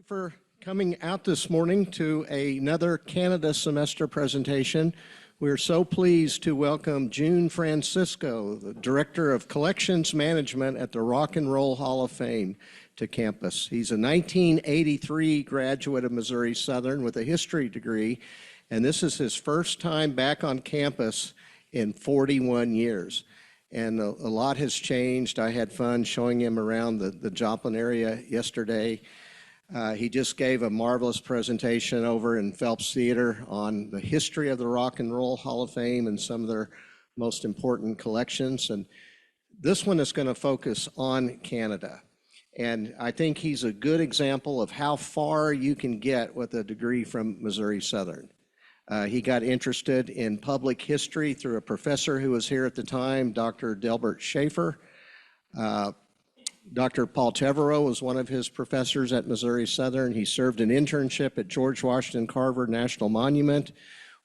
for coming out this morning to another Canada semester presentation. We're so pleased to welcome June Francisco, the Director of Collections Management at the Rock and Roll Hall of Fame, to campus. He's a 1983 graduate of Missouri Southern with a history degree, and this is his first time back on campus in 41 years. And a lot has changed. I had fun showing him around the Joplin area yesterday. He just gave a marvelous presentation over in Phelps Theater on the history of the Rock and Roll Hall of Fame and some of their most important collections. And this one is going to focus on Canada. And I think he's a good example of how far you can get with a degree from Missouri Southern. He got interested in public history through a professor who was here at the time, Dr. Delbert Schaefer. Dr. Paul Tevereau was one of his professors at Missouri Southern. He served an internship at George Washington Carver National Monument,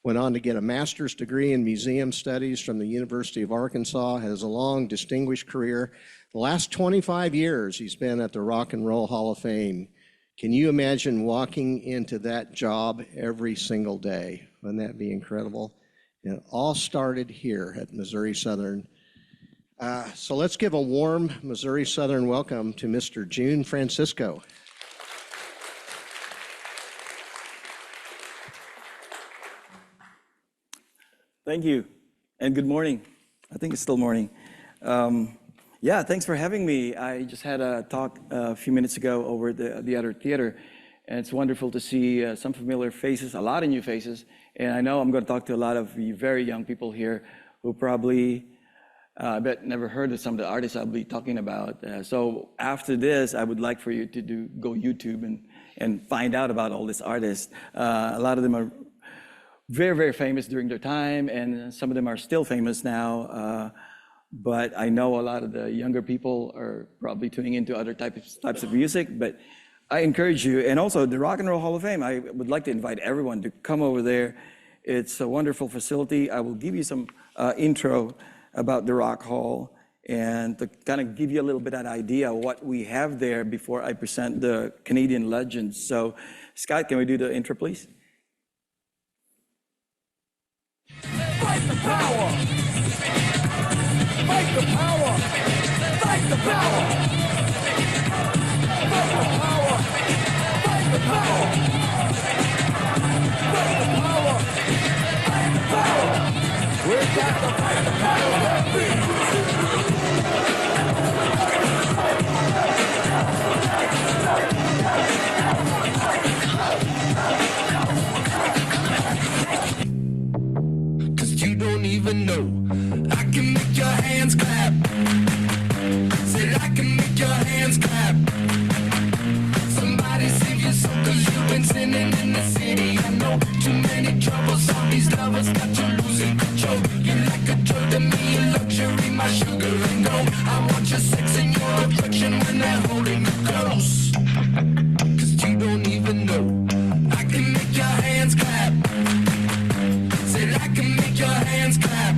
went on to get a master's degree in museum studies from the University of Arkansas, has a long, distinguished career. The last 25 years, he's been at the Rock and Roll Hall of Fame. Can you imagine walking into that job every single day? Wouldn't that be incredible? And it all started here at Missouri Southern. So let's give a warm Missouri Southern welcome to Mr. June Francisco. Thank you, and good morning. I think it's still morning. Yeah, thanks for having me. I just had a talk a few minutes ago over at the other theater, and it's wonderful to see some familiar faces, a lot of new faces, and I know I'm going to talk to a lot of you very young people here who probably I bet never heard of some of the artists I'll be talking about. So after this, I would like for you to go YouTube and find out about all these artists. A lot of them are very, very famous during their time, and some of them are still famous now. But I know a lot of the younger people are probably tuning into other types of music. But I encourage you, and also the Rock and Roll Hall of Fame, I would like to invite everyone to come over there. It's a wonderful facility. I will give you some intro about the Rock Hall and to kind of give you a little bit of an idea of what we have there before I present the Canadian legends. So, Scott, can we do the intro, please? Fight the power! Fight the power! Fight the power! Fight the power! Fight the power! Fight the power! Fight the power! We've got to fight the power that beats! Don't even know. I can make your hands clap. Said I can make your hands clap. Somebody save your soul, cause you've been sinning in the city. I know too many troubles, all these lovers got you losing control. You're like a drug to me, a luxury, my sugar and gold. I want your sex and your affection when they're holding you close. Cause you don't even know. I can make your hands clap. Said I can make your hands clap.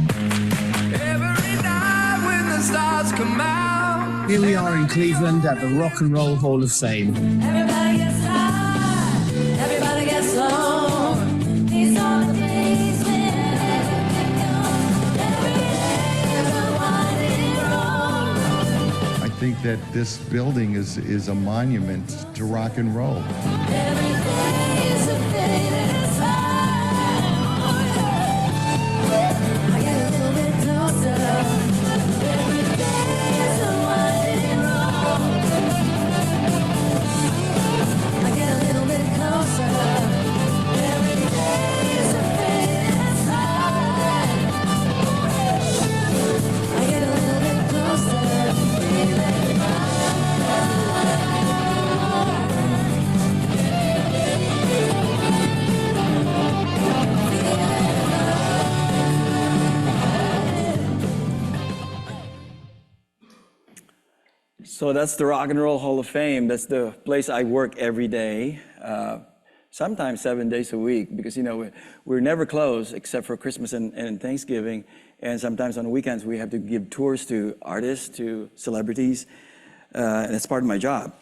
Every night when the stars come out. Here we are in Cleveland at the Rock and Roll Hall of Fame. Everybody gets high, everybody gets low. These are the places everything goes. Every day is a winding road. I think that this building is a monument to rock and roll. Every day is a fading sign. I get a little bit closer. Every day is a winding road. I get a little bit closer. Every day is a fading sign. I get a little bit closer. Feeling So that's the Rock and Roll Hall of Fame. That's the place I work every day, sometimes 7 days a week, because we're never closed except for Christmas and Thanksgiving. And sometimes on weekends we have to give tours to artists, to celebrities, and it's part of my job.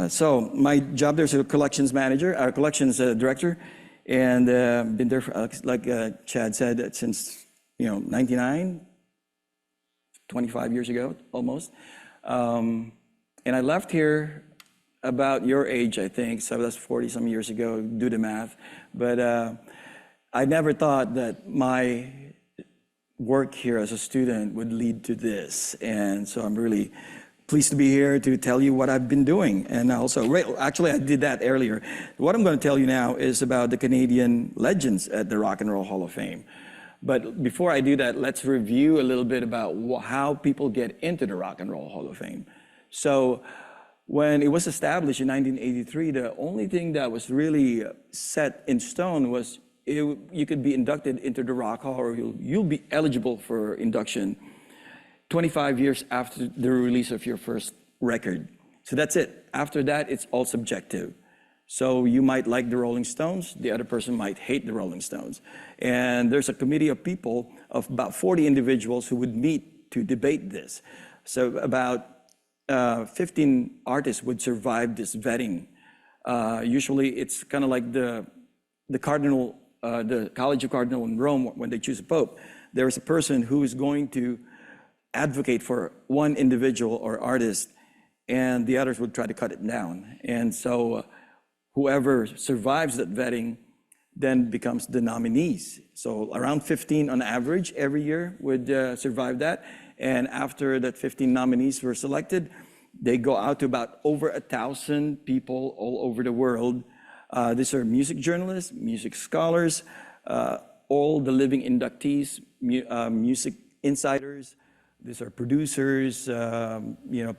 So my job there is a collections manager, or collections director, and been there for, like Chad said, since 99, 25 years ago, almost. And I left here about your age, I think, so that's 40-some years ago, do the math. But I never thought that my work here as a student would lead to this. And so I'm really pleased to be here to tell you what I've been doing. And also, actually, I did that earlier. What I'm going to tell you now is about the Canadian legends at the Rock and Roll Hall of Fame. But before I do that, let's review a little bit about how people get into the Rock and Roll Hall of Fame. So when it was established in 1983, the only thing that was really set in stone was you could be inducted into the Rock Hall, or you'll be eligible for induction 25 years after the release of your first record. So that's it. After that, it's all subjective. So you might like the Rolling Stones, the other person might hate the Rolling Stones. And there's a committee of people, of about 40 individuals, who would meet to debate this. So about 15 artists would survive this vetting. Usually it's kind of like the Cardinal, the College of Cardinal in Rome, when they choose a pope. There is a person who is going to advocate for one individual or artist, and the others would try to cut it down. And so whoever survives that vetting then becomes the nominees. So around 15 on average every year would survive that. And after that 15 nominees were selected, they go out to about over 1,000 people all over the world. These are music journalists, music scholars, all the living inductees, music insiders. These are producers,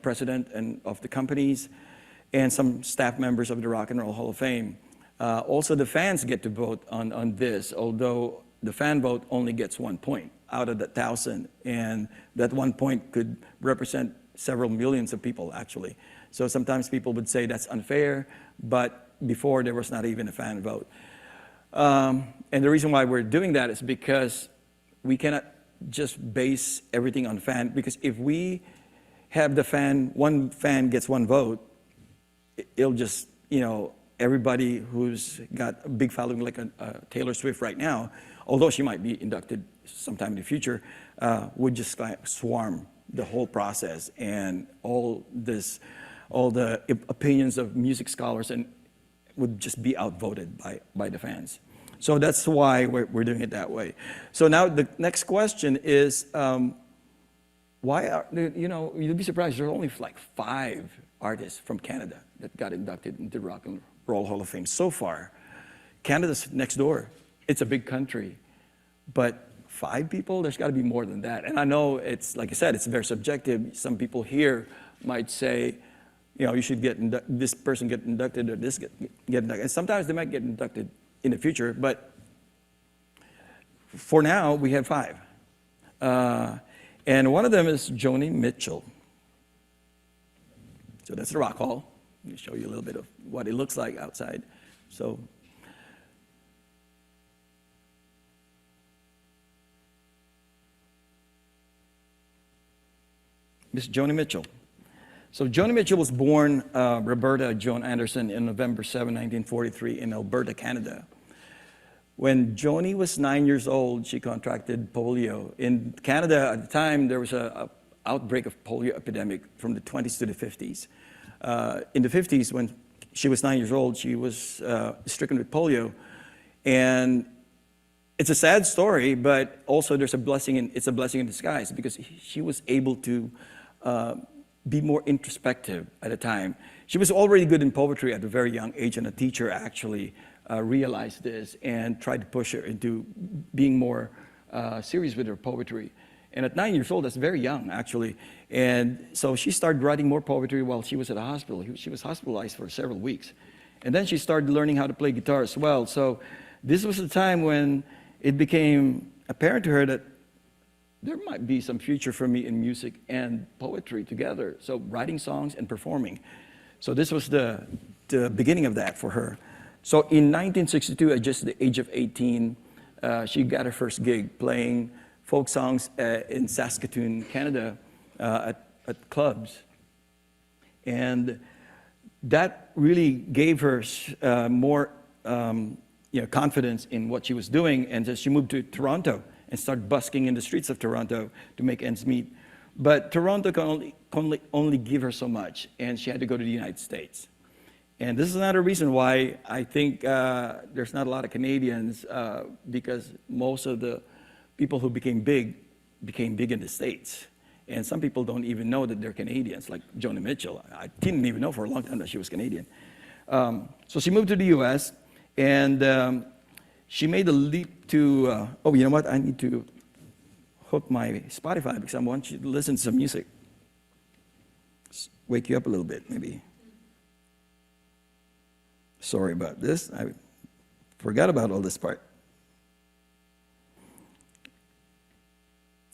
president of the companies, and some staff members of the Rock and Roll Hall of Fame. Also, the fans get to vote on this, although the fan vote only gets 1 point out of the 1,000, and that 1 point could represent several millions of people, actually. So sometimes people would say that's unfair, but before there was not even a fan vote. And the reason why we're doing that is because we cannot just base everything on fan, because if we have one fan gets one vote, it'll just, everybody who's got a big following like Taylor Swift right now, although she might be inducted sometime in the future, would just swarm the whole process, and all the opinions of music scholars and would just be outvoted by the fans. So that's why we're doing it that way. So now the next question is, why are, you'll be surprised, there are only like 5 artists from Canada that got inducted into the Rock and Roll Hall of Fame so far. Canada's next door. It's a big country, but 5 people, there's gotta be more than that. And I know it's, like I said, it's very subjective. Some people here might say, you should this person get inducted, or this get inducted. And sometimes they might get inducted in the future, but for now, we have 5. And one of them is Joni Mitchell. So that's the Rock Hall. Let me show you a little bit of what it looks like outside. So, Miss Joni Mitchell. So Joni Mitchell was born Roberta Joan Anderson in November 7, 1943 in Alberta, Canada. When Joni was 9 years old, she contracted polio. In Canada at the time, there was an outbreak of polio epidemic from the 20s to the 50s. In the 50s, when she was 9 years old, she was stricken with polio. And it's a sad story, but also it's a blessing in disguise, because she was able to be more introspective at a time. She was already good in poetry at a very young age, and a teacher actually realized this and tried to push her into being more serious with her poetry. And at 9 years old, that's very young, actually. And so she started writing more poetry while she was at a hospital. She was hospitalized for several weeks. And then she started learning how to play guitar as well. So this was the time when it became apparent to her that there might be some future for me in music and poetry together. So writing songs and performing. So this was the beginning of that for her. So in 1962, at just the age of 18, she got her first gig playing folk songs in Saskatoon, Canada, at clubs. And that really gave her more confidence in what she was doing, and so she moved to Toronto and started busking in the streets of Toronto to make ends meet. But Toronto can only give her so much, and she had to go to the United States. And this is another reason why I think there's not a lot of Canadians, because most of the people who became big in the States. And some people don't even know that they're Canadians, like Joni Mitchell. I didn't even know for a long time that she was Canadian. So she moved to the US, and she made the leap to, oh, you know what? I need to hook my Spotify because I want you to listen to some music. Wake you up a little bit, maybe. Sorry about this. I forgot about all this part.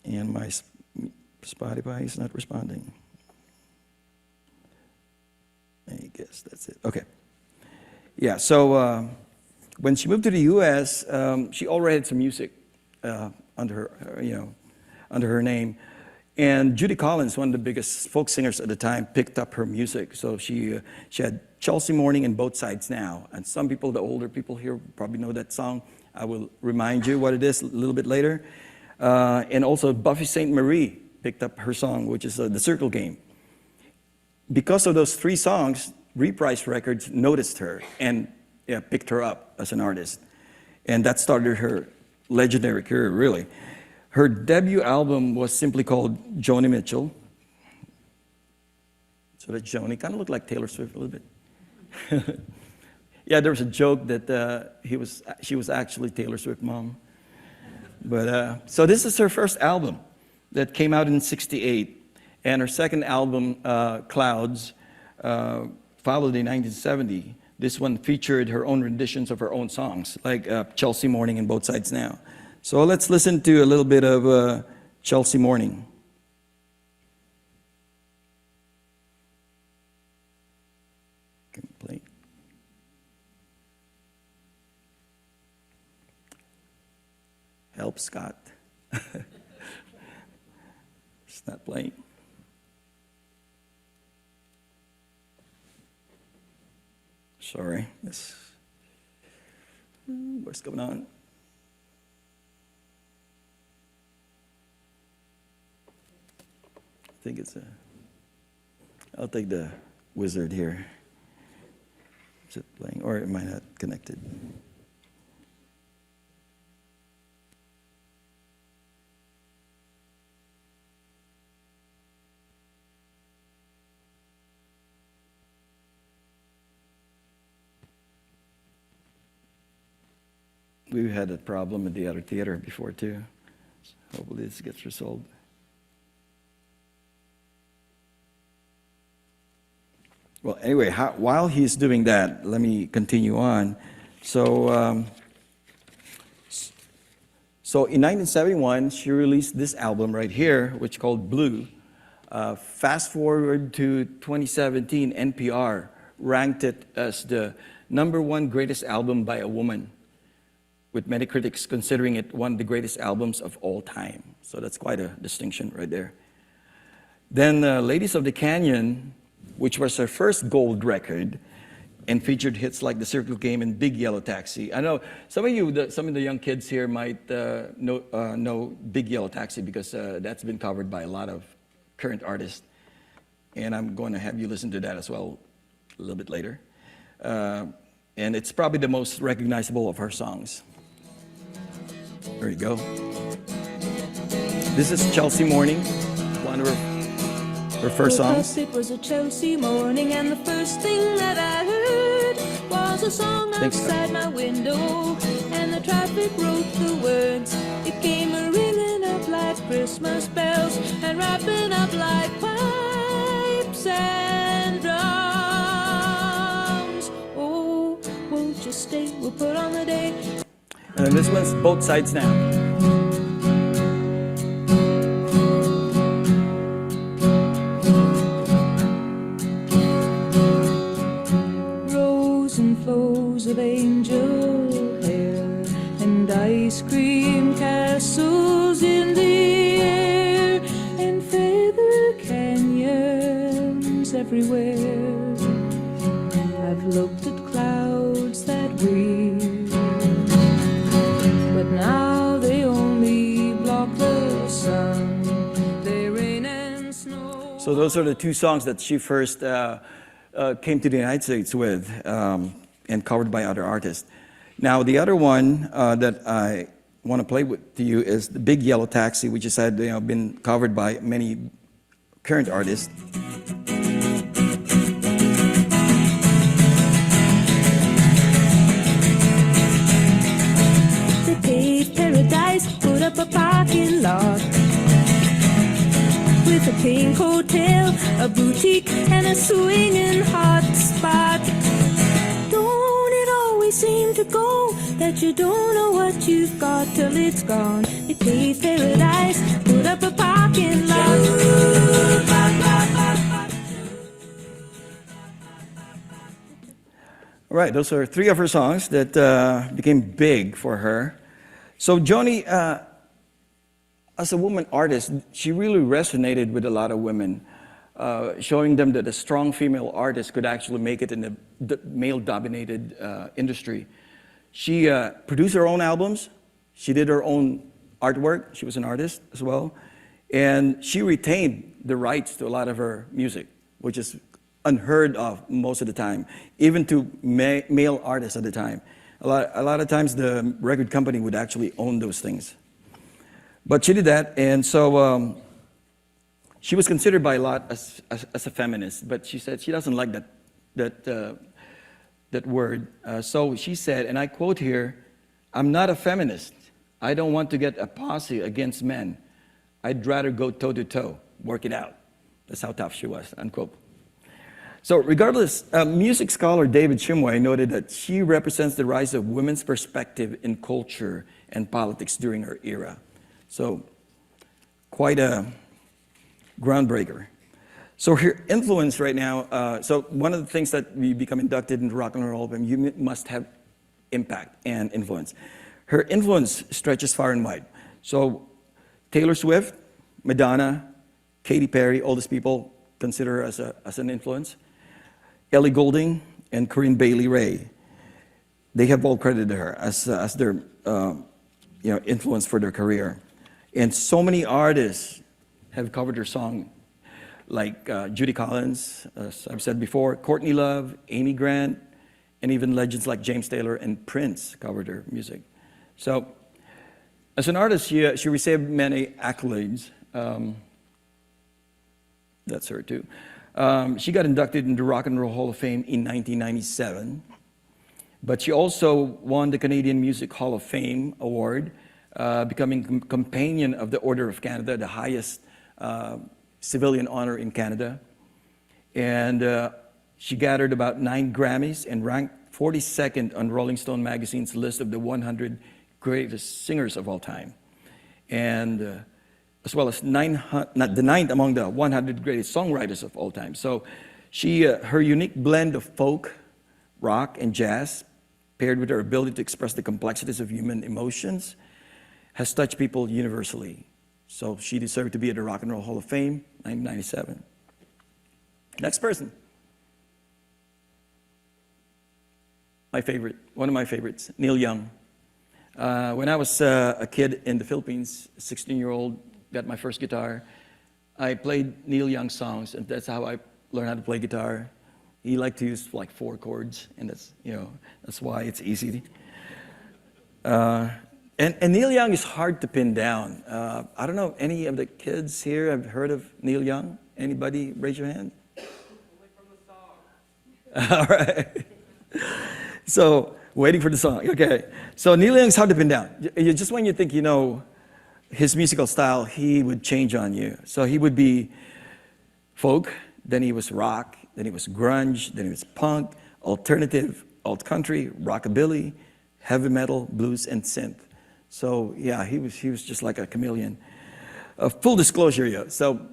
And my Spotify is not responding. I guess that's it. Okay. Yeah, so when she moved to the U.S., she already had some music under her name. And Judy Collins, one of the biggest folk singers at the time, picked up her music. So she had Chelsea Morning and Both Sides Now. And some people, the older people here, probably know that song. I will remind you what it is a little bit later. And also Buffy St. Marie picked up her song, which is The Circle Game. Because of those three songs, Reprise Records noticed her and picked her up as an artist. And that started her legendary career, really. Her debut album was simply called Joni Mitchell. So that's Joni. Kind of looked like Taylor Swift a little bit. Yeah, there was a joke that she was actually Taylor Swift's mom. But so this is her first album that came out in '68, and her second album, Clouds, followed in 1970. This one featured her own renditions of her own songs, like Chelsea Morning and Both Sides Now. So let's listen to a little bit of Chelsea Morning. Play. Help, Scott. It's not playing. Sorry. What's going on? I think I'll take the wizard here. Is it playing? Or am I not connected? We've had a problem at the other theater before too. So hopefully this gets resolved. Well, anyway, while he's doing that, let me continue on. So in 1971, she released this album right here, which is called Blue. Fast forward to 2017, NPR ranked it as the #1 greatest album by a woman, with many critics considering it one of the greatest albums of all time. So that's quite a distinction right there. Then Ladies of the Canyon, which was her first gold record and featured hits like The Circle Game and Big Yellow Taxi. I know some of the young kids here might know Big Yellow Taxi because that's been covered by a lot of current artists. And I'm going to have you listen to that as well a little bit later. And it's probably the most recognizable of her songs. There you go. This is Chelsea Morning, one of her first songs. It was a Chelsea morning, and the first thing that I heard was a song outside my window, and the traffic wrote the words. It came ringing up like Christmas bells and wrapping up like pipes and drums. Oh, won't you stay? We'll put on the day. And this one's Both Sides Now. Of angel hair and ice cream castles in the air and feather canyons everywhere. So those are the two songs that she first came to the United States with and covered by other artists. Now, the other one that I want to play to you is the Big Yellow Taxi, which has had, been covered by many current artists. They paved paradise, put up a parking lot with a pink hotel, a boutique, and a swinging hot spot. Don't it always seem to go that you don't know what you've got till it's gone? They paved paradise, put up a parking lot. All right, those are three of her songs that became big for her. So Joni, as a woman artist, she really resonated with a lot of women, showing them that a strong female artist could actually make it in the male-dominated industry. She produced her own albums. She did her own artwork. She was an artist as well. And she retained the rights to a lot of her music, which is unheard of most of the time, even to male artists at the time. A lot of times the record company would actually own those things. But she did that, and so she was considered by a lot as a feminist, but she said she doesn't like that word. So she said, and I quote here, "I'm not a feminist. I don't want to get a posse against men. I'd rather go toe-to-toe, work it out." That's how tough she was, unquote. So regardless, music scholar David Shimway noted that she represents the rise of women's perspective in culture and politics during her era. So quite a groundbreaker. So her influence right now, so one of the things that we become inducted into Rock and Roll Hall of Fame, you must have impact and influence. Her influence stretches far and wide. So Taylor Swift, Madonna, Katy Perry, all these people consider her as an influence. Ellie Goulding and Corinne Bailey Rae, they have all credited her as their influence for their career. And so many artists have covered her song, like Judy Collins, as I've said before, Courtney Love, Amy Grant, and even legends like James Taylor and Prince covered her music. So as an artist, she received many accolades. That's her too. She got inducted into Rock and Roll Hall of Fame in 1997, but she also won the Canadian Music Hall of Fame award, becoming Companion of the Order of Canada, the highest civilian honor in Canada. And she gathered about 9 Grammys and ranked 42nd on Rolling Stone magazine's list of the 100 greatest singers of all time. And as well as the 9th among the 100 greatest songwriters of all time. So her unique blend of folk, rock, and jazz, paired with her ability to express the complexities of human emotions, has touched people universally. So she deserved to be at the Rock and Roll Hall of Fame, 1997. Next person. My favorite, one of my favorites, Neil Young. When I was a kid in the Philippines, 16-year-old, got my first guitar, I played Neil Young songs, and that's how I learned how to play guitar. He liked to use like 4 chords, and that's why it's easy. And Neil Young is hard to pin down. I don't know, any of the kids here have heard of Neil Young? Anybody raise your hand? Only from the song. All right. So, waiting for the song. Okay. So Neil Young's hard to pin down. Just when you think you know his musical style, he would change on you. So he would be folk, then he was rock, then he was grunge, then he was punk, alternative, alt country, rockabilly, heavy metal, blues, and synth. So yeah, he was just like a chameleon. Full disclosure, yeah. So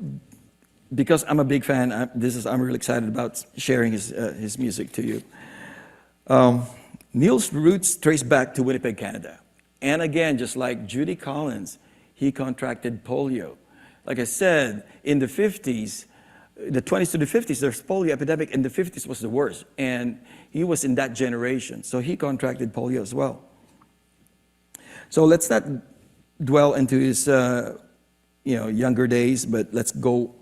because I'm a big fan, I'm really excited about sharing his music to you. Neil's roots trace back to Winnipeg, Canada. And again, just like Judy Collins, he contracted polio. Like I said, in the 50s, the 20s to the 50s, there's polio epidemic. In the 50s was the worst. And he was in that generation. So he contracted polio as well. So let's not dwell into his younger days, but let's go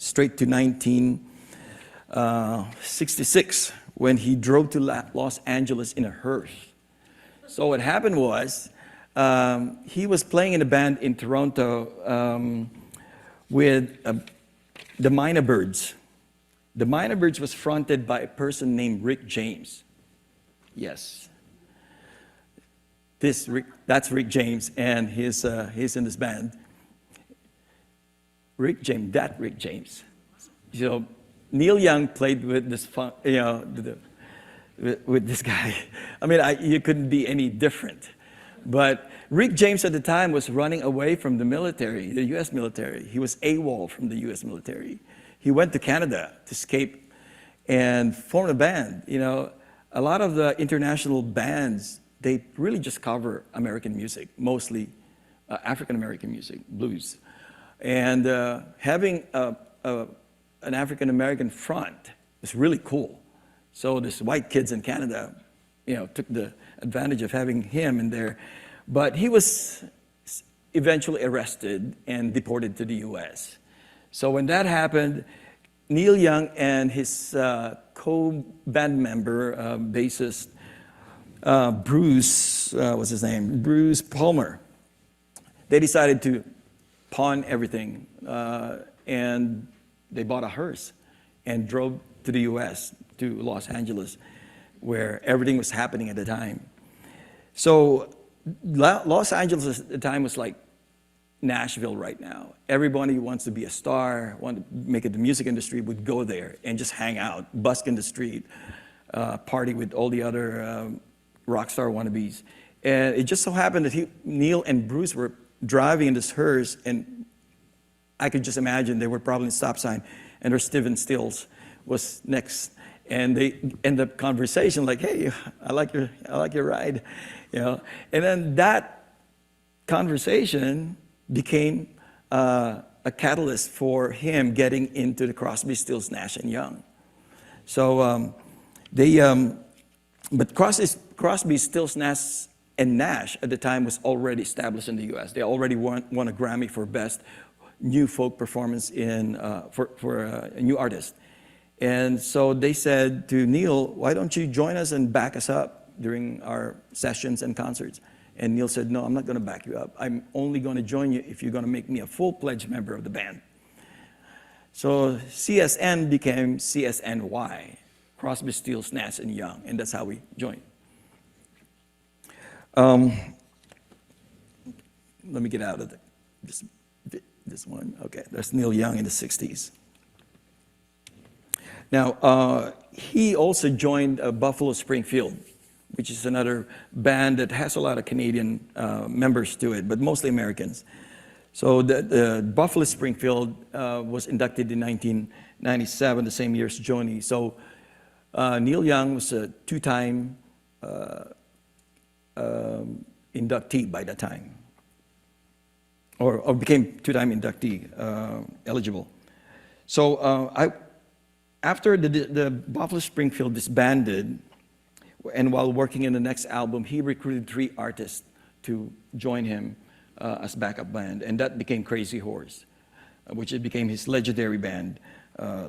straight to 1966 when he drove to Los Angeles in a hearse. So what happened was he was playing in a band in Toronto with the Minor Birds. The Minor Birds was fronted by a person named Rick James. Yes. That's Rick James, and he's in this band. Rick James. So Neil Young played with this, with this guy. I mean, you couldn't be any different. But Rick James at the time was running away from the military, the U.S. military. He was AWOL from the U.S. military. He went to Canada to escape and formed a band. You know, a lot of the international bands, they really just cover American music, mostly African-American music, blues. And having an African-American front was really cool. So these white kids in Canada, took the advantage of having him in there. But he was eventually arrested and deported to the US. So when that happened, Neil Young and his co-band member, bassist, Bruce, what's his name? Bruce Palmer. They decided to pawn everything, and they bought a hearse and drove to the US, to Los Angeles, where everything was happening at the time. So Los Angeles at the time was like Nashville right now. Everybody wants to be a star, want to make it the music industry, would go there and just hang out, busk in the street, party with all the other rock star wannabes. And it just so happened that Neil and Bruce were driving in this hearse, and I could just imagine they were probably in a stop sign, and there's Stephen Stills was next. And they end up conversation like, hey, I like your ride, And then that conversation became a catalyst for him getting into the Crosby, Stills, Nash and Young. So but Crosby, Stills, Nash and Nash at the time was already established in the U.S. They already won a Grammy for Best New Folk Performance for a new artist. And so they said to Neil, why don't you join us and back us up during our sessions and concerts? And Neil said, no, I'm not going to back you up. I'm only going to join you if you're going to make me a full-fledged member of the band. So CSN became CSNY, Crosby, Stills, Nash and Young, and that's how we joined. Let me get out of this one. Okay, there's Neil Young in the 60s. Now, he also joined Buffalo Springfield, which is another band that has a lot of Canadian members to it, but mostly Americans. So the Buffalo Springfield was inducted in 1997, the same year as Joni. So Neil Young was a two-time inductee by that time, or became two-time inductee eligible. So after the Buffalo Springfield disbanded, and while working in the next album, he recruited 3 artists to join him as backup band, and that became Crazy Horse, which became his legendary band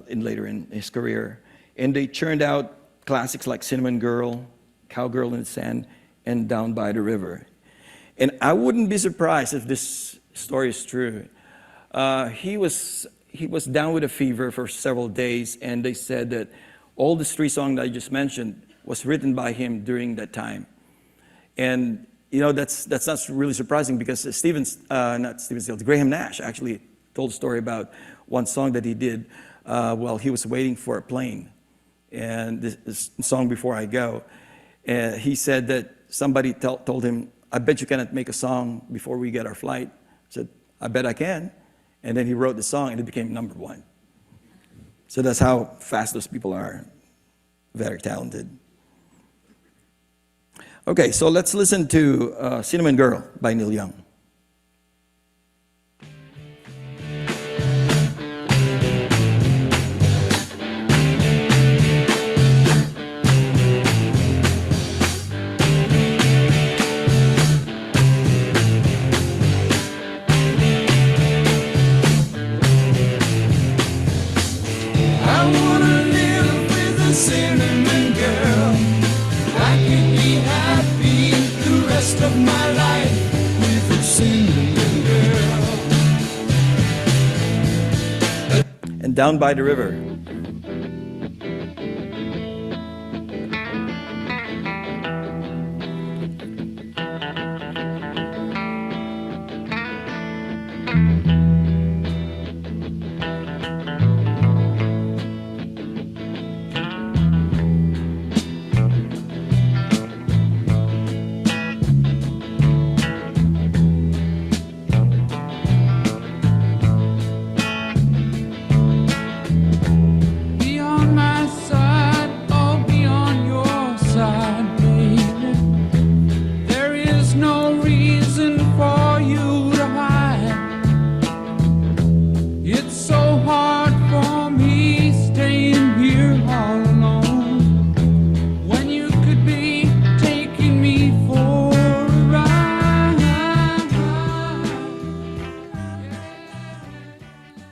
later in his career. And they churned out classics like Cinnamon Girl, Cowgirl in the Sand, and Down by the River. And I wouldn't be surprised if this story is true. He was down with a fever for several days, and they said that all these 3 songs that I just mentioned was written by him during that time. And that's not really surprising, because Graham Nash actually told a story about one song that he did while he was waiting for a plane. And this song, Before I Go, he said that somebody told him, I bet you cannot make a song before we get our flight. I said, I bet I can. And then he wrote the song, and it became #1. So that's how fast those people are. Very talented. Okay, so let's listen to Cinnamon Girl by Neil Young. and Down by the River. Be on my side, I'll be on your side, baby. There is no reason for you to hide. It's so hard for me staying here all alone when you could be taking me for a ride.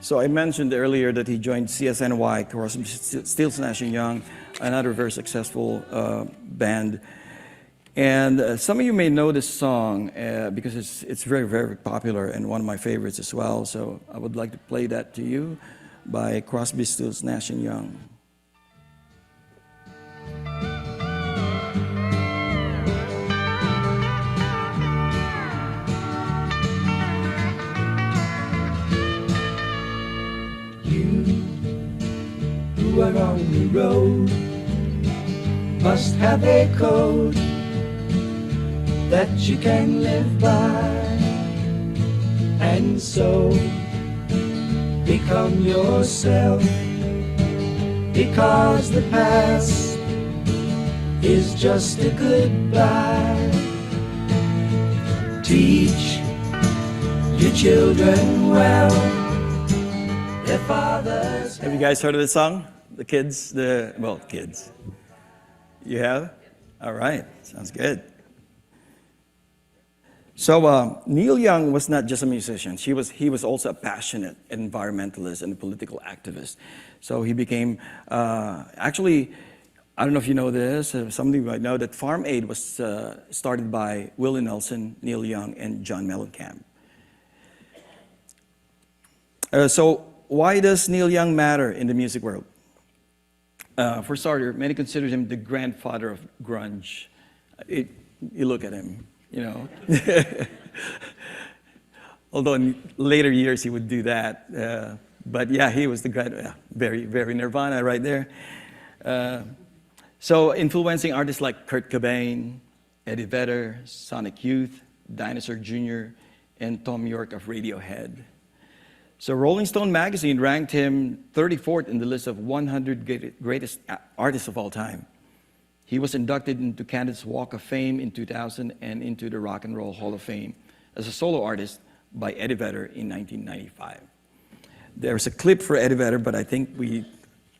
So I mentioned earlier that he joined CSNY, Crosby, Stills, Nash & Young, another very successful band. And some of you may know this song because it's very, very popular and one of my favorites as well. So I would like to play that to you by Crosby, Stills, Nash & Young. Who are on the road must have a code that you can live by, and so become yourself, because the past is just a goodbye. Teach your children well, their fathers. Have you guys heard of this song? The kids, kids. You have? All right, sounds good. So Neil Young was not just a musician. He was also a passionate environmentalist and a political activist. So he became, actually, I don't know if you know this, some of you might know that Farm Aid was started by Willie Nelson, Neil Young, and John Mellencamp. So why does Neil Young matter in the music world? For starter, many consider him the grandfather of grunge. You look at him, you know. Although in later years he would do that. But yeah, he was the very, very Nirvana right there. So influencing artists like Kurt Cobain, Eddie Vedder, Sonic Youth, Dinosaur Jr., and Thom Yorke of Radiohead. So Rolling Stone magazine ranked him 34th in the list of 100 greatest artists of all time. He was inducted into Canada's Walk of Fame in 2000 and into the Rock and Roll Hall of Fame as a solo artist by Eddie Vedder in 1995. There's a clip for Eddie Vedder, but I think we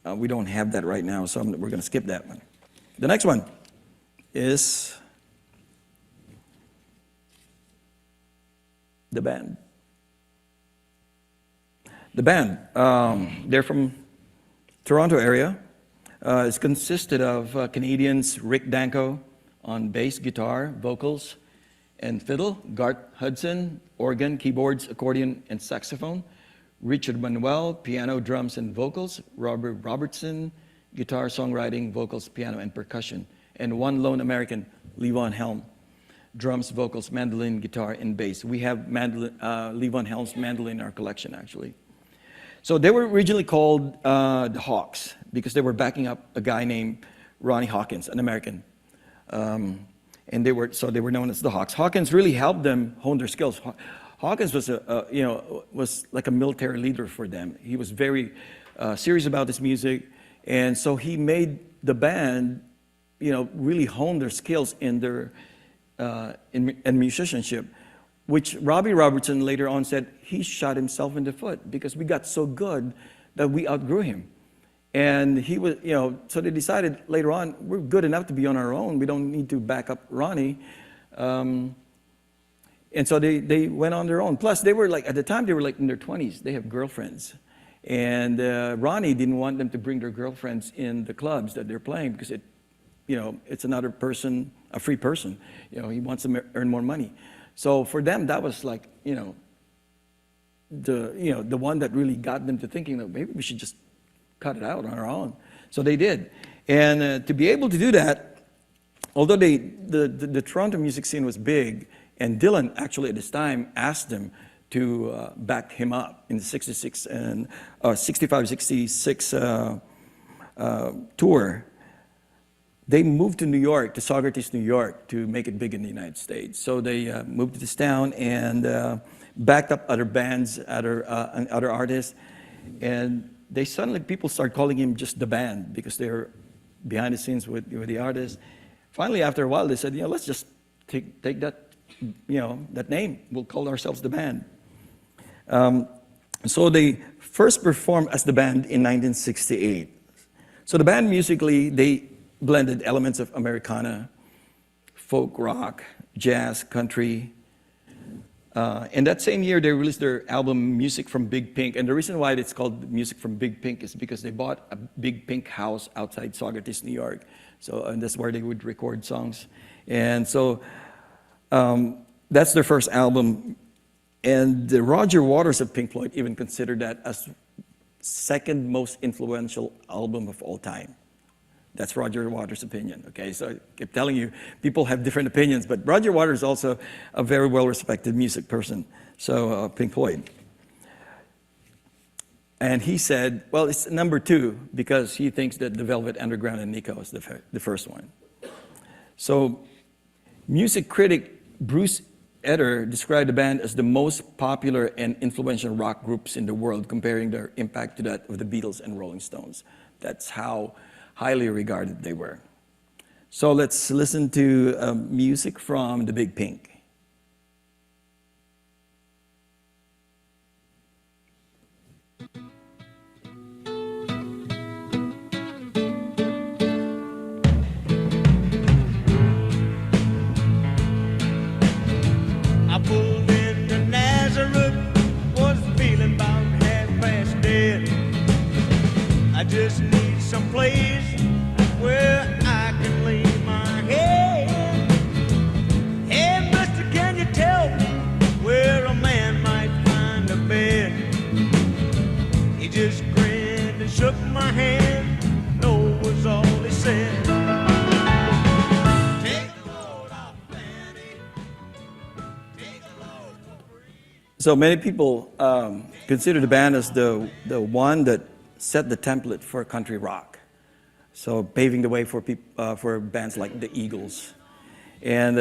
don't have that right now, so we're going to skip that one. The next one is the band. The band, they're from Toronto area. It's consisted of Canadians Rick Danko on bass, guitar, vocals, and fiddle, Garth Hudson, organ, keyboards, accordion, and saxophone, Richard Manuel, piano, drums, and vocals, Robert Robertson, guitar, songwriting, vocals, piano, and percussion, and one lone American, Levon Helm, drums, vocals, mandolin, guitar, and bass. We have Levon Helm's mandolin in our collection, actually. So they were originally called the Hawks because they were backing up a guy named Ronnie Hawkins, an American. And they were known as the Hawks. Hawkins really helped them hone their skills. Hawkins was was like a military leader for them. He was very serious about his music, and so he made the band, really hone their skills in their in musicianship. Which Robbie Robertson later on said he shot himself in the foot because we got so good that we outgrew him. And he was, so they decided later on, we're good enough to be on our own. We don't need to back up Ronnie. And so they went on their own. Plus, they were at the time, they were in their 20s. They have girlfriends. And Ronnie didn't want them to bring their girlfriends in the clubs that they're playing because it's another person, a free person. He wants them to earn more money. So for them, that was the one that really got them to thinking that maybe we should just cut it out on our own. So they did. And to be able to do that, although the Toronto music scene was big, and Dylan actually at this time asked them to back him up in the 66 and 65, 66 tour. They moved to New York, to Saugerties, New York, to make it big in the United States. So they moved to this town and backed up other bands, other artists, and they suddenly, people started calling him just the band because they were behind the scenes with the artists. Finally, after a while, they said, let's just take that, that name. We'll call ourselves the band. So they first performed as the band in 1968. So the band musically, they blended elements of Americana, folk rock, jazz, country. And that same year, they released their album Music from Big Pink. And the reason why it's called Music from Big Pink is because they bought a big pink house outside Saugerties, New York. So, and that's where they would record songs. And so that's their first album. And the Roger Waters of Pink Floyd even considered that as second most influential album of all time. That's Roger Waters' opinion, okay? So I keep telling you, people have different opinions, but Roger Waters is also a very well-respected music person, so Pink Floyd. And he said, well, it's number 2 because he thinks that the Velvet Underground and Nico is the first one. So music critic Bruce Eder described the band as the most popular and influential rock groups in the world, comparing their impact to that of the Beatles and Rolling Stones. That's how highly regarded they were. So let's listen to music from the Big Pink. I pulled into Nazareth, was feeling about half past dead. I just need some place where I can lay my head. Hey, mister, can you tell me where a man might find a bed? He just grinned and shook my hand, no was all he said. So many people consider the band as the one that set the template for country rock. So paving the way for bands like the Eagles. And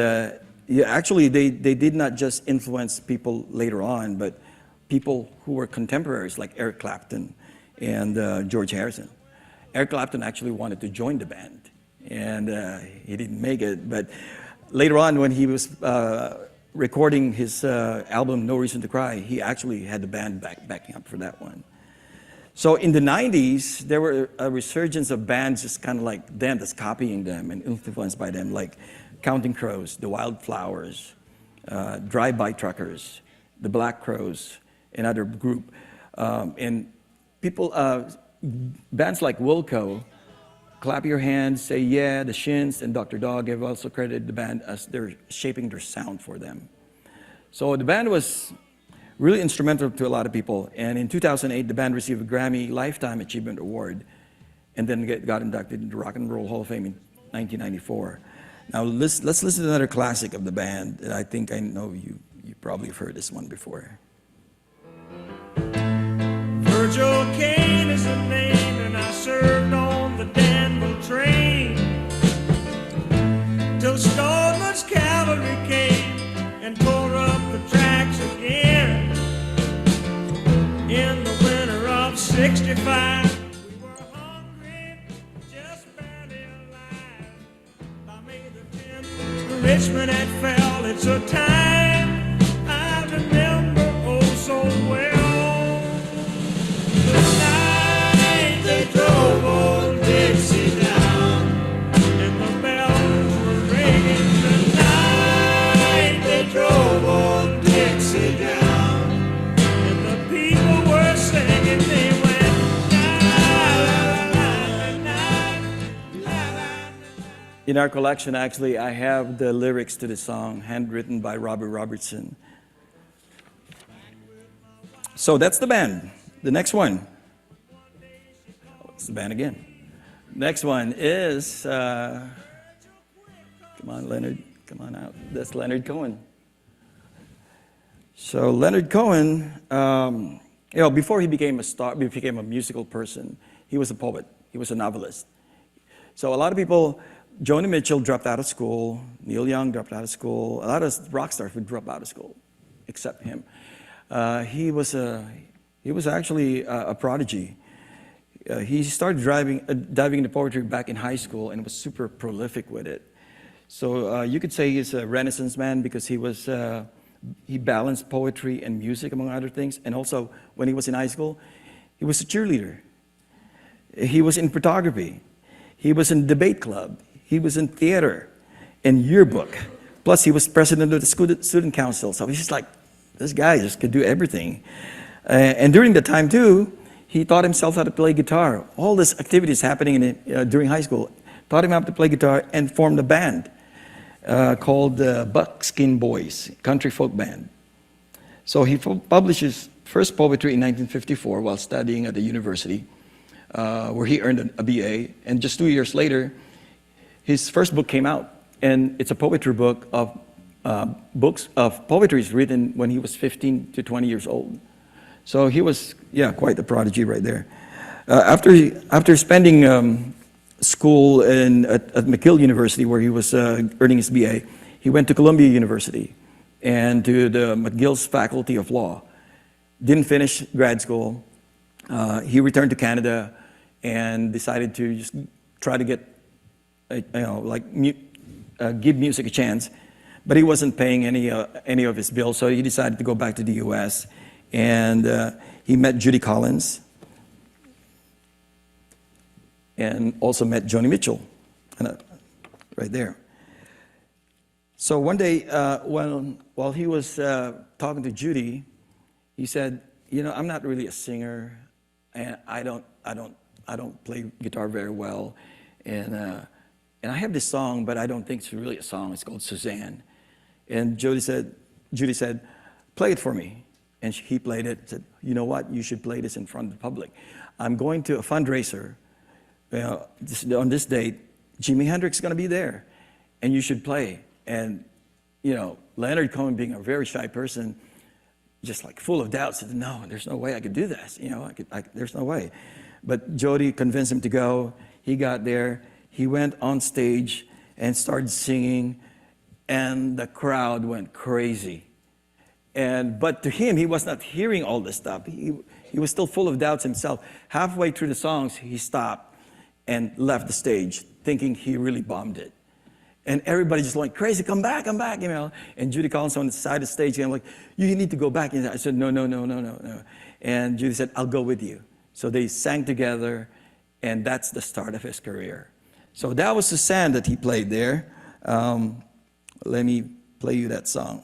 actually, they did not just influence people later on, but people who were contemporaries like Eric Clapton and George Harrison. Eric Clapton actually wanted to join the band, and he didn't make it. But later on, when he was recording his album No Reason to Cry, he actually had the band backing up for that one. So in the 90s, there were a resurgence of bands just kind of like them, that's copying them and influenced by them, like Counting Crows, The Wildflowers, Drive-By Truckers, The Black Crowes, another group. And people, bands like Wilco, Clap Your Hands, Say Yeah, The Shins, and Dr. Dog have also credited the band as they're shaping their sound for them. So the band was really instrumental to a lot of people. And in 2008, the band received a Grammy Lifetime Achievement Award and then got inducted into Rock and Roll Hall of Fame in 1994. Now let's listen to another classic of the band that I think I know you probably have heard this one before. Virgil Cain is the name, and I served on the Danville train till Stallman's cavalry came and tore up the tracks again. In the winter of '65, we were hungry, just barely alive. By May the 10th, Richmond had fell. It's a time I remember oh so well. The night they drove old Dixie down, and the bells were ringing. The night they drove old Dixie down, and the people were singing. They went la la la la la la. In our collection, actually, I have the lyrics to the song, handwritten by Robert Robertson. So that's the band. The next one. It's the band again. Next one is, come on, Leonard, come on out. That's Leonard Cohen. So Leonard Cohen, before he became a star, became a musical person, he was a poet. He was a novelist. So a lot of people, Joni Mitchell dropped out of school, Neil Young dropped out of school, a lot of rock stars would drop out of school, except him. He was actually a prodigy. He started diving into poetry back in high school and was super prolific with it. So you could say he's a Renaissance man because he balanced poetry and music, among other things. And also, when he was in high school, he was a cheerleader. He was in photography. He was in debate club. He was in theater and yearbook. Plus, he was president of the student council. So he's just like, this guy just could do everything. And during the time, too, he taught himself how to play guitar. All these activities happening during high school taught him how to play guitar and formed a band called Buckskin Boys, country folk band. So he published his first poetry in 1954 while studying at the university, where he earned a BA. And just 2 years later, his first book came out. And it's a poetry book of books of poetry written when he was 15 to 20 years old. So he was, quite the prodigy right there. After spending school at McGill University, where he was earning his BA, he went to Columbia University and to the McGill's Faculty of Law. Didn't finish grad school. He returned to Canada and decided to just try to get, give music a chance. But he wasn't paying any of his bills, so he decided to go back to the U.S. And he met Judy Collins and also met Joni Mitchell, right there. So one day, while he was talking to Judy, he said, I'm not really a singer, and I don't play guitar very well, and I have this song, but I don't think it's really a song. It's called Suzanne. And Judy said, play it for me. And he played it, said, you know what, you should play this in front of the public. I'm going to a fundraiser on this date. Jimi Hendrix is going to be there, and you should play. And, Leonard Cohen, being a very shy person, just like full of doubt, said, no, there's no way I could do this. There's no way. But Jody convinced him to go. He got there. He went on stage and started singing, and the crowd went crazy. But to him, he was not hearing all this stuff. He was still full of doubts himself. Halfway through the songs, he stopped and left the stage, thinking he really bombed it. And everybody just went crazy, come back, And Judy Collins on the side of the stage, and I'm like, you need to go back. And I said, no. And Judy said, I'll go with you. So they sang together, and that's the start of his career. So that was Suzanne that he played there. Let me play you that song.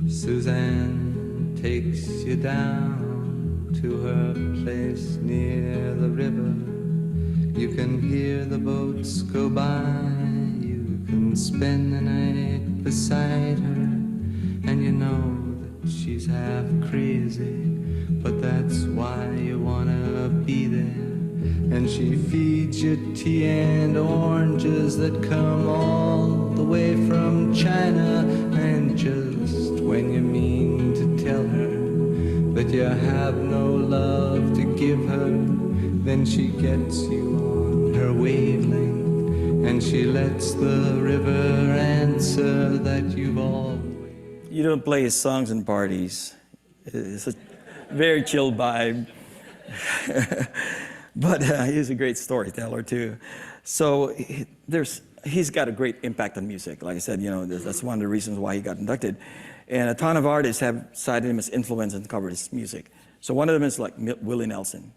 Suzanne takes you down to her place near the river. You can hear the boats go by. You can spend the night beside her. And you know that she's half crazy, but that's why you wanna be there. And she feeds you tea and oranges that come all the way from China. And just when you mean to tell her that you have no love to give her, then she gets you on her wavelength, and she lets the river answer that you've always... You don't play his songs in parties. It's a very chill vibe. But he's a great storyteller too. So he's got a great impact on music. Like I said, that's one of the reasons why he got inducted. And a ton of artists have cited him as influence and covered his music. So one of them is like Willie Nelson,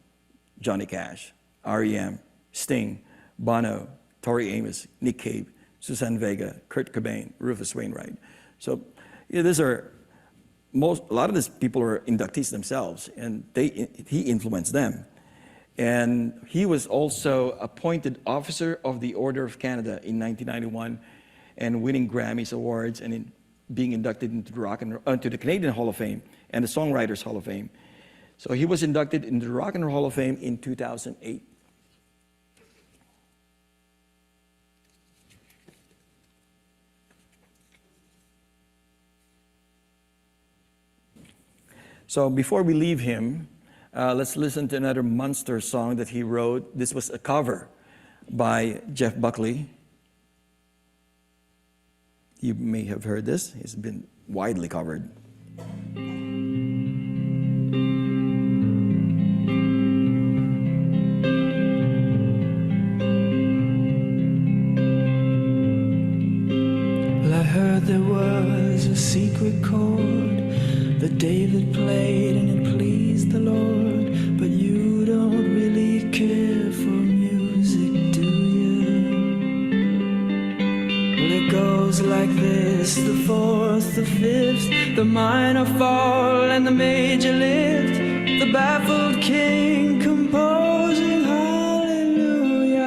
Johnny Cash, R.E.M., Sting, Bono, Tori Amos, Nick Cave, Suzanne Vega, Kurt Cobain, Rufus Wainwright. So a lot of these people are inductees themselves, and he influenced them. And he was also appointed Officer of the Order of Canada in 1991 and winning Grammys awards and being inducted into the Canadian Hall of Fame and the Songwriters Hall of Fame. So he was inducted into the Rock and Roll Hall of Fame in 2008. So before we leave him, let's listen to another monster song that he wrote. This was a cover by Jeff Buckley. You may have heard this. It's been widely covered. Well, I heard there was a secret chord that David played and it pleased the Lord. But you don't really care for music, do you? Well, it goes like this: the fourth, the fifth, the minor fall and the major lift, the baffled king composing hallelujah,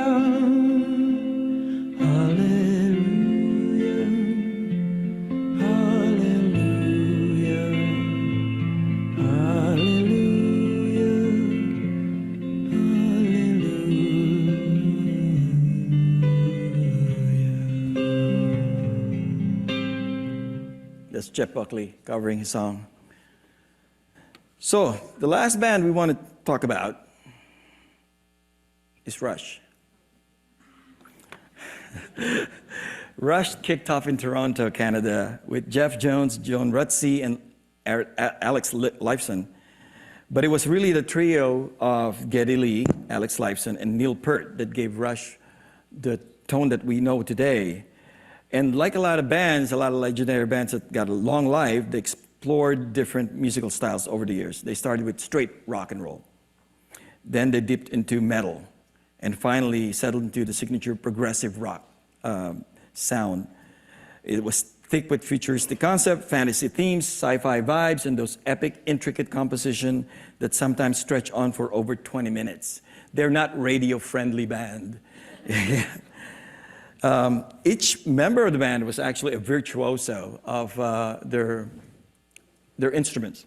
hallelujah, hallelujah, hallelujah. That's Jeff Buckley covering his song. So the last band we want to talk about is Rush. Rush kicked off in Toronto, Canada, with Jeff Jones, John Rutsey, and Alex Lifeson. But it was really the trio of Geddy Lee, Alex Lifeson, and Neil Peart that gave Rush the tone that we know today. And like a lot of bands, a lot of legendary bands that got a long life, they explored different musical styles over the years. They started with straight rock and roll. Then they dipped into metal, and finally settled into the signature progressive rock sound. It was thick with futuristic concept, fantasy themes, sci-fi vibes, and those epic, intricate composition that sometimes stretch on for over 20 minutes. They're not radio-friendly band. Each member of the band was actually a virtuoso of their instruments.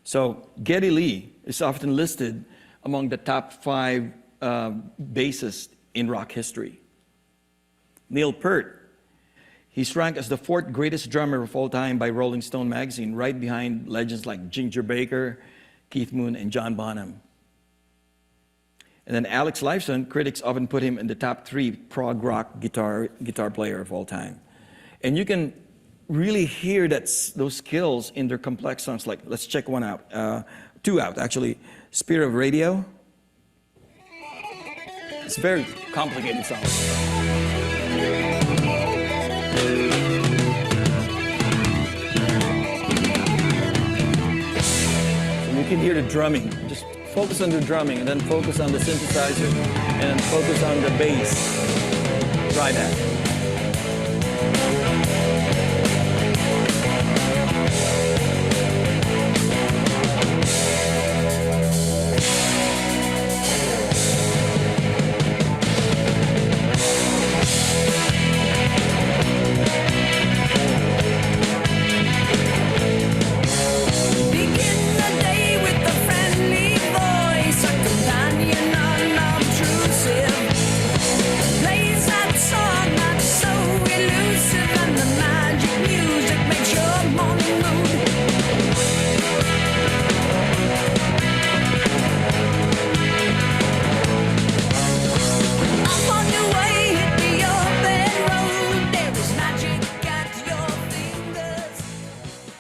So Geddy Lee is often listed among the top 5 bassists in rock history. Neil Peart, he's ranked as the 4th greatest drummer of all time by Rolling Stone magazine, right behind legends like Ginger Baker, Keith Moon, and John Bonham. And then Alex Lifeson, critics often put him in the top 3 prog rock guitar player of all time. And you can really hear those skills in their complex songs. Like, let's check one out, 2 out actually. Spirit of Radio. It's a very complicated song. You can hear the drumming. Just focus on the drumming, and then focus on the synthesizer, and then focus on the bass. Try that.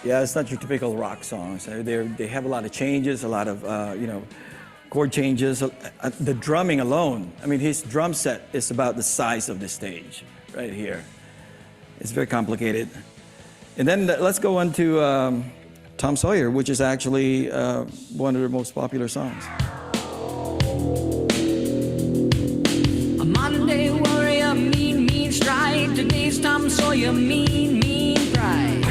Yeah, it's not your typical rock songs. They have a lot of changes, a lot of chord changes. The drumming alone, I mean, his drum set is about the size of the stage right here. It's very complicated. And then let's go on to Tom Sawyer, which is actually one of their most popular songs. A modern day warrior, mean, mean stride. Today's Tom Sawyer, mean, mean pride.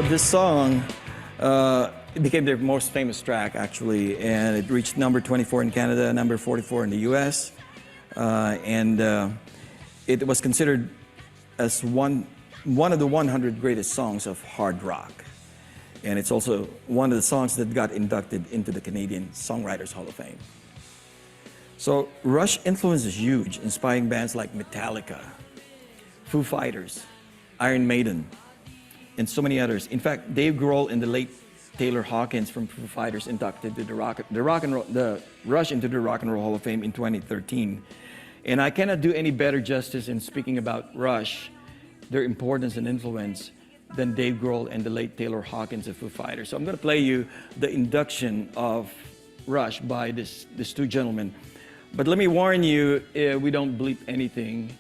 this song, it became their most famous track, actually, and it reached number 24 in Canada, number 44 in the US, and it was considered as one of the 100 greatest songs of hard rock. And it's also one of the songs that got inducted into the Canadian Songwriters Hall of Fame. So Rush influence is huge, inspiring bands like Metallica, Foo Fighters, Iron Maiden, and so many others. In fact, Dave Grohl and the late Taylor Hawkins from Foo Fighters inducted the Rush into the Rock and Roll Hall of Fame in 2013. And I cannot do any better justice in speaking about Rush, their importance and influence, than Dave Grohl and the late Taylor Hawkins of Foo Fighters. So I'm going to play you the induction of Rush by these two gentlemen. But let me warn you, we don't bleep anything.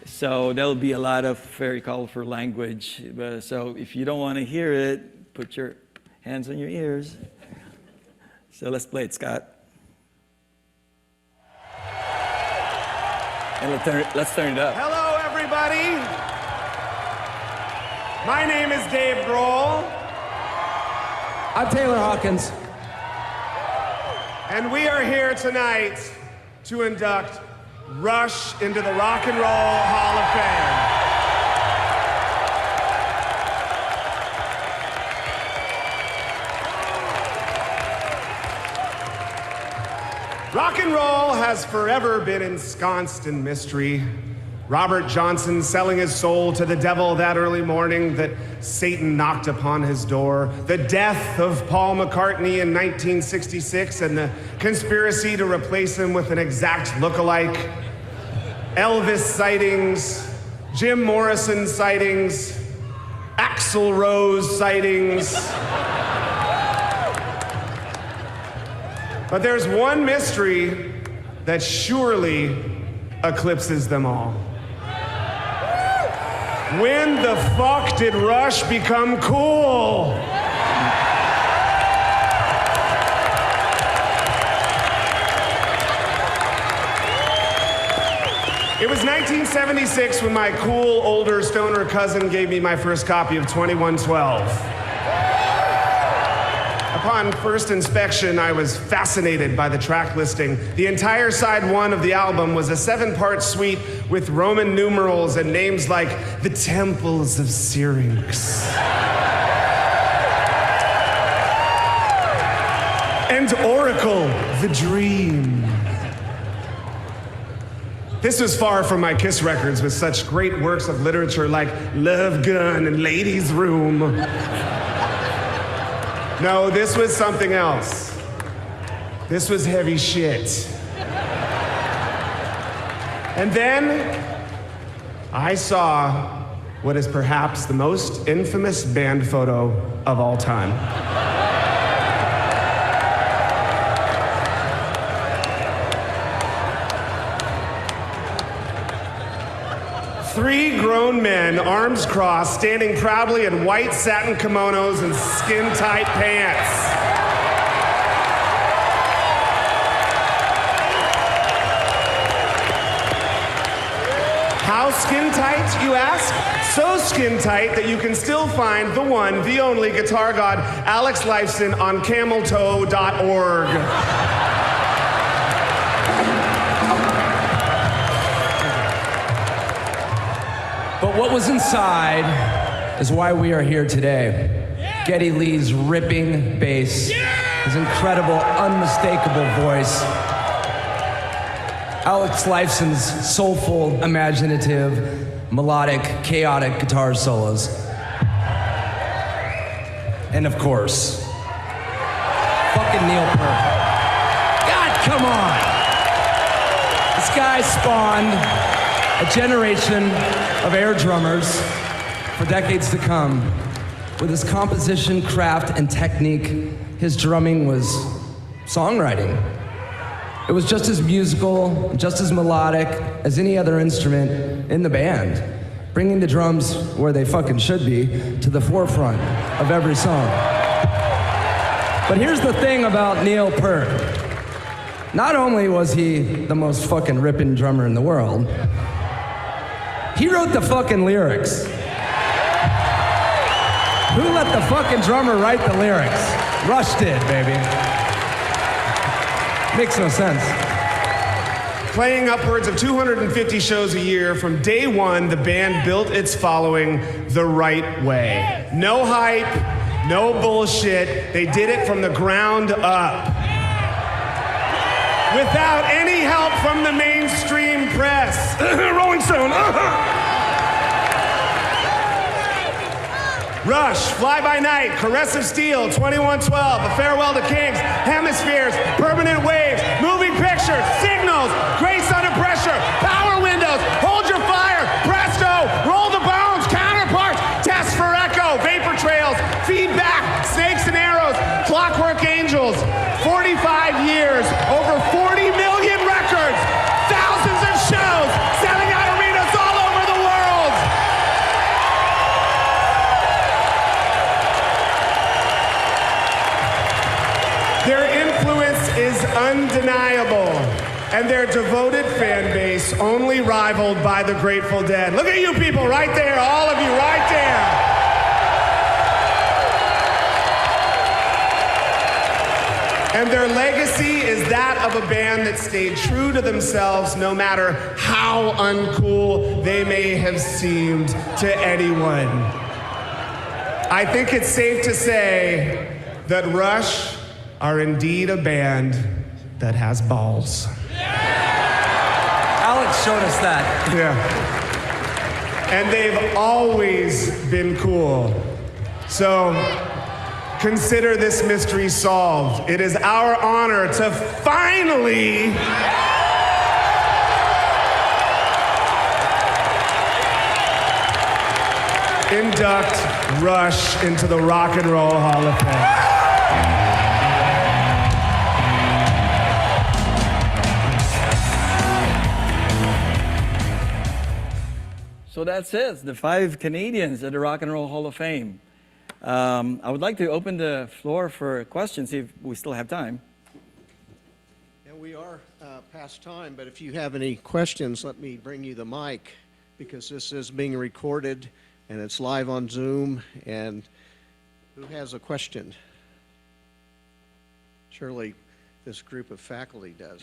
So there'll be a lot of very colorful language. So if you don't want to hear it, put your hands on your ears. So let's play it, Scott. And let's turn it up. Hello, everybody. My name is Dave Grohl. I'm Taylor Hawkins. And we are here tonight to induct Rush into the Rock and Roll Hall of Fame. Rock and roll has forever been ensconced in mystery. Robert Johnson selling his soul to the devil that early morning that Satan knocked upon his door. The death of Paul McCartney in 1966 and the conspiracy to replace him with an exact lookalike. Elvis sightings, Jim Morrison sightings, Axl Rose sightings. But there's one mystery that surely eclipses them all. When the fuck did Rush become cool? It was 1976 when my cool older stoner cousin gave me my first copy of 2112. Upon first inspection, I was fascinated by the track listing. The entire side one of the album was a 7-part suite with Roman numerals and names like the Temples of Syrinx and Oracle, the Dream. This was far from my Kiss records with such great works of literature like Love Gun and Ladies' Room. No, this was something else. This was heavy shit. And then I saw what is perhaps the most infamous band photo of all time. Three grown men, arms crossed, standing proudly in white satin kimonos and skin-tight pants. How skin-tight, you ask? So skin-tight that you can still find the one, the only guitar god, Alex Lifeson, on cameltoe.org. But what was inside is why we are here today. Geddy Lee's ripping bass, his incredible, unmistakable voice, Alex Lifeson's soulful, imaginative, melodic, chaotic guitar solos. And of course, fucking Neil Peart. God, come on! This guy spawned a generation of air drummers for decades to come. With his composition, craft, and technique, his drumming was songwriting. It was just as musical, just as melodic as any other instrument in the band, bringing the drums where they fucking should be, to the forefront of every song. But here's the thing about Neil Peart. Not only was he the most fucking ripping drummer in the world, he wrote the fucking lyrics. Who let the fucking drummer write the lyrics? Rush did, baby. Makes no sense. Playing upwards of 250 shows a year, from day one, the band built its following the right way. No hype, no bullshit. They did it from the ground up. Without any help from the mainstream press. Rolling Stone. Rush, Fly By Night, Caress of Steel, 2112, A Farewell to Kings, Hemispheres, Permanent Waves, Moving Pictures, Signals, Grace Under Pressure, Power Windows, Hold Your Fire, Presto, Roll the Bones, Counterparts, Test for Echo, Vapor Trails, Feedback, Snakes and Arrows, Clockwork Angels, 45 years, over 40 million records, thousands of shows, selling out arenas all over the world. Their influence is undeniable, and their devoted fan base only rivaled by the Grateful Dead. Look at you people right there, all of you right there. And their legacy is that of a band that stayed true to themselves no matter how uncool they may have seemed to anyone. I think it's safe to say that Rush are indeed a band that has balls. Alex showed us that. Yeah. And they've always been cool. So consider this mystery solved. It is our honor to finally induct Rush into the Rock and Roll Hall of Fame. So that's it, the 5 Canadians at the Rock and Roll Hall of Fame. I would like to open the floor for questions if we still have time. And we are past time, but if you have any questions, let me bring you the mic, because this is being recorded and it's live on Zoom. And who has a question? Surely this group of faculty does.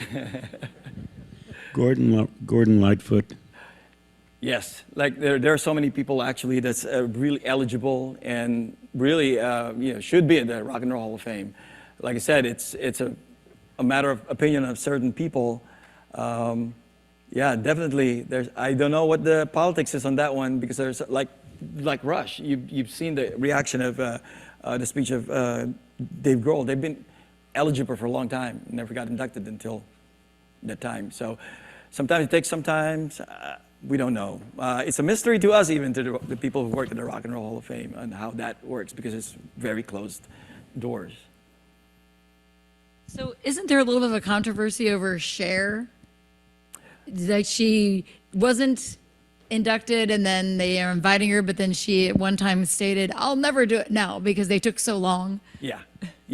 Gordon Lightfoot. Yes, like there are so many people actually that's really eligible and really should be in the Rock and Roll Hall of Fame. Like I said, it's a matter of opinion of certain people. Yeah, definitely. I don't know what the politics is on that one, because there's like Rush. You've seen the reaction of the speech of Dave Grohl. They've been eligible for a long time, never got inducted until that time. So sometimes it takes some time. We don't know. It's a mystery to us, even to the people who work in the Rock and Roll Hall of Fame, and how that works, because it's very closed doors. So isn't there a little bit of a controversy over Cher? Like, she wasn't inducted and then they are inviting her, but then she at one time stated, I'll never do it now because they took so long. Yeah,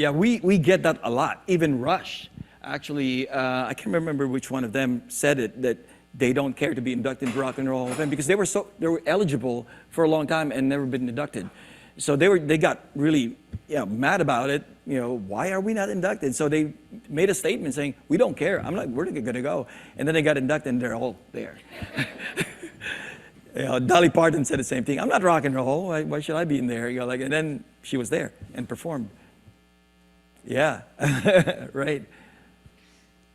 we get that a lot. Even Rush, actually, I can't remember which one of them said it, that they don't care to be inducted into Rock and Roll Hall of Fame because they were eligible for a long time and never been inducted. So they got really mad about it. Why are we not inducted? So they made a statement saying, we don't care. We're not going to go. And then they got inducted and they're all there. Dolly Parton said the same thing. I'm not rock and roll. Why should I be in there? And then she was there and performed. Yeah, right.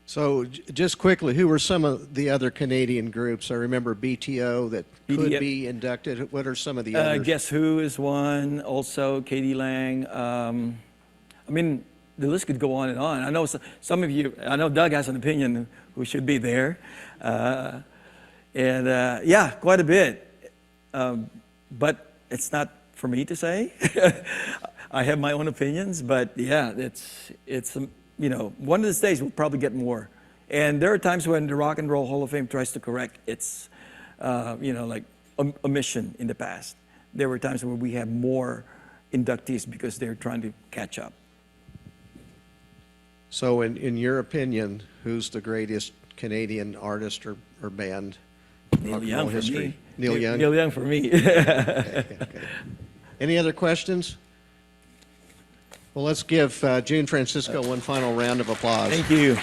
So just quickly, who were some of the other Canadian groups? I remember BTO that could be inducted. What are some of the others? Guess Who is one. Also, Katie Lang. The list could go on and on. I know some of you, I know Doug has an opinion who should be there. Yeah, quite a bit. But it's not for me to say. I have my own opinions, but yeah, it's one of these days we'll probably get more. And there are times when the Rock and Roll Hall of Fame tries to correct its, omission in the past. There were times where we have more inductees because they're trying to catch up. So in your opinion, who's the greatest Canadian artist or band? Neil Young for me. Neil Young? Neil Young for me. Okay. Any other questions? Well, let's give June Francisco one final round of applause. Thank you.